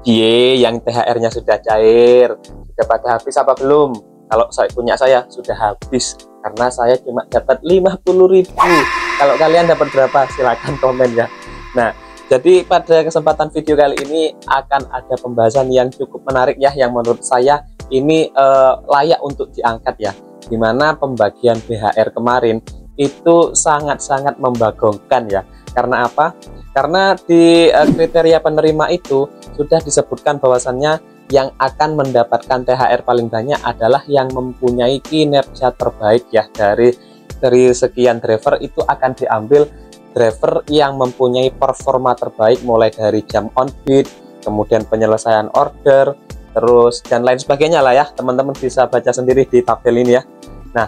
Yang THR-nya sudah cair, sudah pada habis apa belum? Kalau saya sudah habis, karena saya cuma dapat 50.000. Kalau kalian dapat berapa? Silahkan komen ya. Nah, jadi pada kesempatan video kali ini akan ada pembahasan yang cukup menarik ya, yang menurut saya ini layak untuk diangkat ya. Dimana pembagian BHR kemarin itu sangat-sangat membagongkan ya. Karena apa? Karena di kriteria penerima itu sudah disebutkan bahwasannya yang akan mendapatkan THR paling banyak adalah yang mempunyai kinerja terbaik ya. Dari sekian driver itu akan diambil driver yang mempunyai performa terbaik, mulai dari jam on bid, kemudian penyelesaian order, terus dan lain sebagainya lah ya. Teman-teman bisa baca sendiri di tabel ini ya. Nah,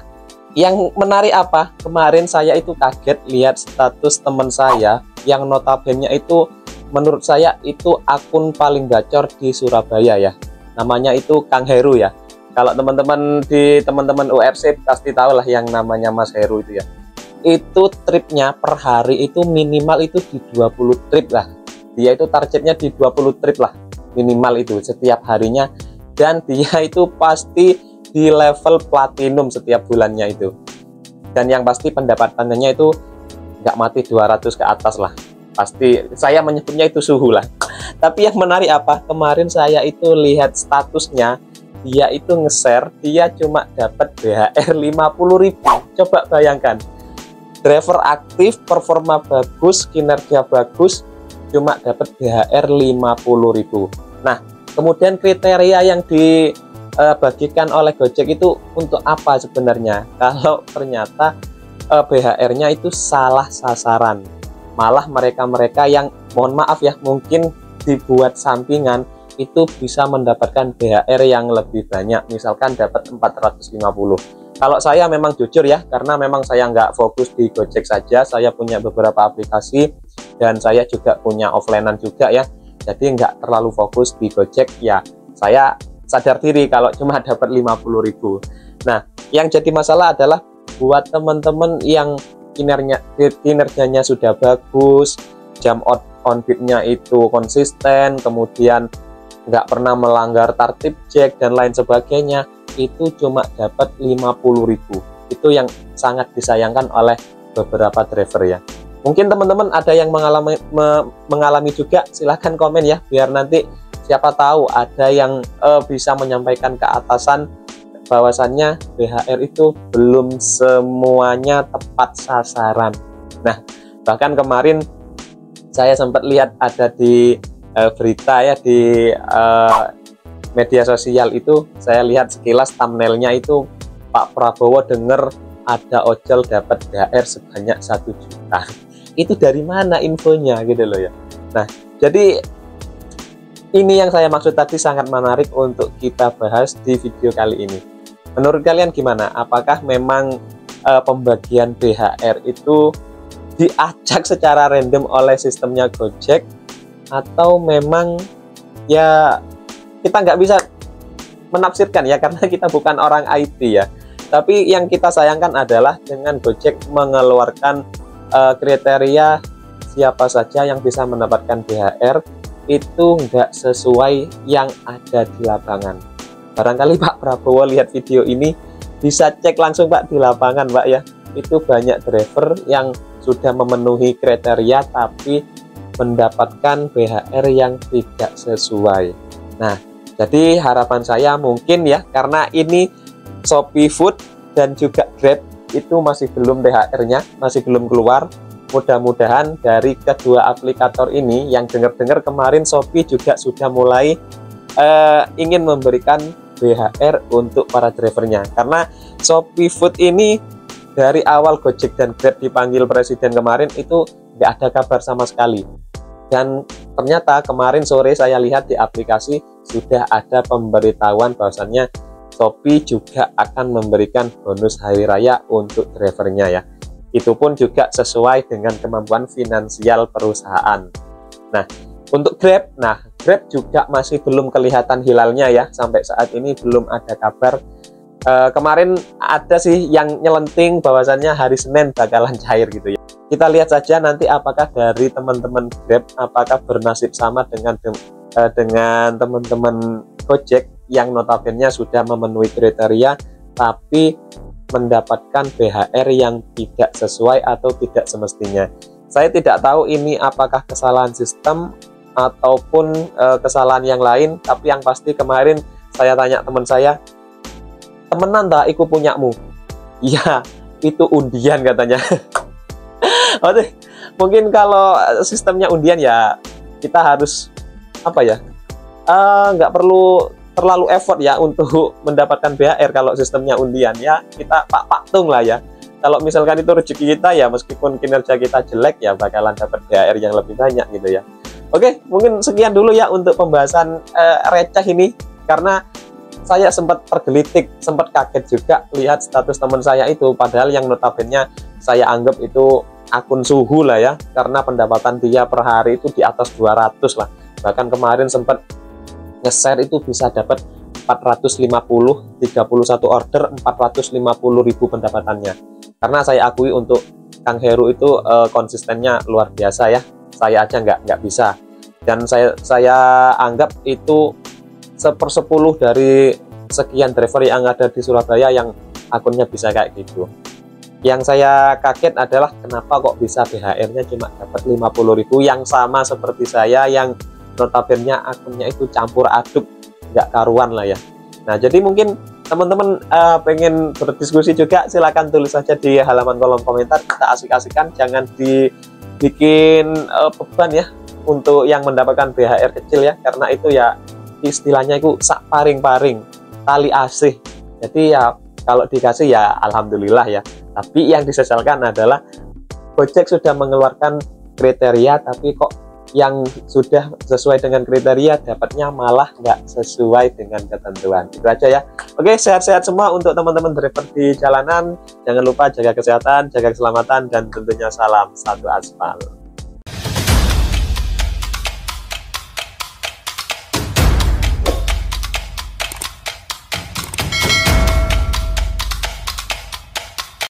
yang menarik apa? Kemarin saya itu kaget lihat status teman saya yang notabene itu menurut saya itu akun paling gacor di Surabaya ya. Namanya itu Kang Heru ya. Kalau teman-teman URC pasti tahu lah yang namanya Mas Heru itu ya. Itu tripnya per hari itu minimal itu di 20 trip lah. Dia itu targetnya di 20 trip lah minimal itu setiap harinya, dan dia itu pasti di level platinum setiap bulannya itu. Dan yang pasti pendapatannya itu nggak mati 200 ke atas lah. Pasti saya menyebutnya itu suhu lah. Tapi yang menarik apa? Kemarin saya itu lihat statusnya, dia itu nge-share, dia cuma dapat BHR 50.000. Coba bayangkan, driver aktif, performa bagus, kinerja bagus, cuma dapat BHR 50.000. Nah, kemudian kriteria yang dibagikan oleh Gojek itu untuk apa sebenarnya? Kalau ternyata BHR-nya itu salah sasaran. Malah mereka-mereka yang mohon maaf ya, mungkin dibuat sampingan itu bisa mendapatkan BHR yang lebih banyak, misalkan dapat 450. Kalau saya memang jujur ya, karena memang saya nggak fokus di Gojek saja, saya punya beberapa aplikasi dan saya juga punya offline-an juga ya, jadi nggak terlalu fokus di Gojek ya. Saya sadar diri kalau cuma dapat 50.000. Nah, yang jadi masalah adalah buat teman-teman yang kinerjanya sudah bagus, jam on bid-nya itu konsisten, kemudian nggak pernah melanggar tertib cek dan lain sebagainya, itu cuma dapat 50.000. Itu yang sangat disayangkan oleh beberapa driver ya. Mungkin teman-teman ada yang mengalami juga, silahkan komen ya, biar nanti siapa tahu ada yang bisa menyampaikan ke atasan bahwasannya BHR itu belum semuanya tepat sasaran. Nah, bahkan kemarin saya sempat lihat ada di berita ya, di media sosial itu saya lihat sekilas thumbnailnya itu Pak Prabowo dengar ada ojol dapat BHR sebanyak 1 juta. Itu dari mana infonya gitu loh ya. Nah, jadi ini yang saya maksud tadi, sangat menarik untuk kita bahas di video kali ini. Menurut kalian gimana? Apakah memang pembagian BHR itu diacak secara random oleh sistemnya Gojek, atau memang ya kita nggak bisa menafsirkan ya, karena kita bukan orang IT ya. Tapi yang kita sayangkan adalah dengan Gojek mengeluarkan kriteria siapa saja yang bisa mendapatkan BHR itu nggak sesuai yang ada di lapangan. Barangkali Pak Prabowo lihat video ini bisa cek langsung Pak di lapangan Pak ya. Itu banyak driver yang sudah memenuhi kriteria tapi mendapatkan BHR yang tidak sesuai. Nah, jadi harapan saya mungkin ya, karena ini Shopee Food dan juga Grab itu masih belum BHR-nya, masih belum keluar. Mudah-mudahan dari kedua aplikator ini, yang dengar-dengar kemarin Shopee juga sudah mulai ingin memberikan BHR untuk para drivernya. Karena Shopee Food ini dari awal Gojek dan Grab dipanggil presiden kemarin itu nggak ada kabar sama sekali. Dan ternyata kemarin sore saya lihat di aplikasi sudah ada pemberitahuan bahwasannya Shopee juga akan memberikan bonus hari raya untuk drivernya ya. Itu pun juga sesuai dengan kemampuan finansial perusahaan. Nah, untuk Grab, Grab juga masih belum kelihatan hilalnya ya. Sampai saat ini belum ada kabar. Kemarin ada sih yang nyelenting bahwasannya hari Senin bakalan cair gitu ya. Kita lihat saja nanti apakah dari teman-teman Grab apakah bernasib sama dengan dengan teman-teman Gojek yang notabene sudah memenuhi kriteria tapi mendapatkan BHR yang tidak sesuai atau tidak semestinya. Saya tidak tahu ini apakah kesalahan sistem ataupun kesalahan yang lain, tapi yang pasti kemarin saya tanya teman saya, temenan tak iku punyamu? Iya, itu undian katanya. Oke, mungkin kalau sistemnya undian ya kita harus apa ya, nggak perlu terlalu effort ya untuk mendapatkan BHR. Kalau sistemnya undian ya kita pak-paktung lah ya. Kalau misalkan itu rezeki kita ya, meskipun kinerja kita jelek ya bakalan dapat BHR yang lebih banyak gitu ya. Oke, mungkin sekian dulu ya untuk pembahasan receh ini, karena saya sempat tergelitik, sempat kaget juga lihat status teman saya itu, padahal yang notabene saya anggap itu akun suhu lah ya, karena pendapatan dia per hari itu di atas 200 lah. Bahkan kemarin sempat nge-share itu bisa dapat 450, 31 order 450.000 pendapatannya. Karena saya akui untuk Kang Heru itu konsistennya luar biasa ya. Saya aja nggak bisa. Dan saya anggap itu 1/10 dari sekian driver yang ada di Surabaya yang akunnya bisa kayak gitu. Yang saya kaget adalah kenapa kok bisa BHR-nya cuma dapat 50.000, yang sama seperti saya yang notabene akunnya itu campur aduk, nggak karuan lah ya. Nah, jadi mungkin teman-teman pengen berdiskusi juga, silahkan tulis saja di halaman kolom komentar, kita asik-asikan, jangan dibikin beban ya untuk yang mendapatkan BHR kecil ya, karena itu ya istilahnya itu sak paring-paring tali asih. Jadi ya kalau dikasih ya alhamdulillah ya, tapi yang disesalkan adalah Gojek sudah mengeluarkan kriteria tapi kok yang sudah sesuai dengan kriteria dapatnya malah nggak sesuai dengan ketentuan. Itu aja ya. Oke, sehat-sehat semua untuk teman-teman driver di jalanan. Jangan lupa jaga kesehatan, jaga keselamatan, dan tentunya salam satu aspal.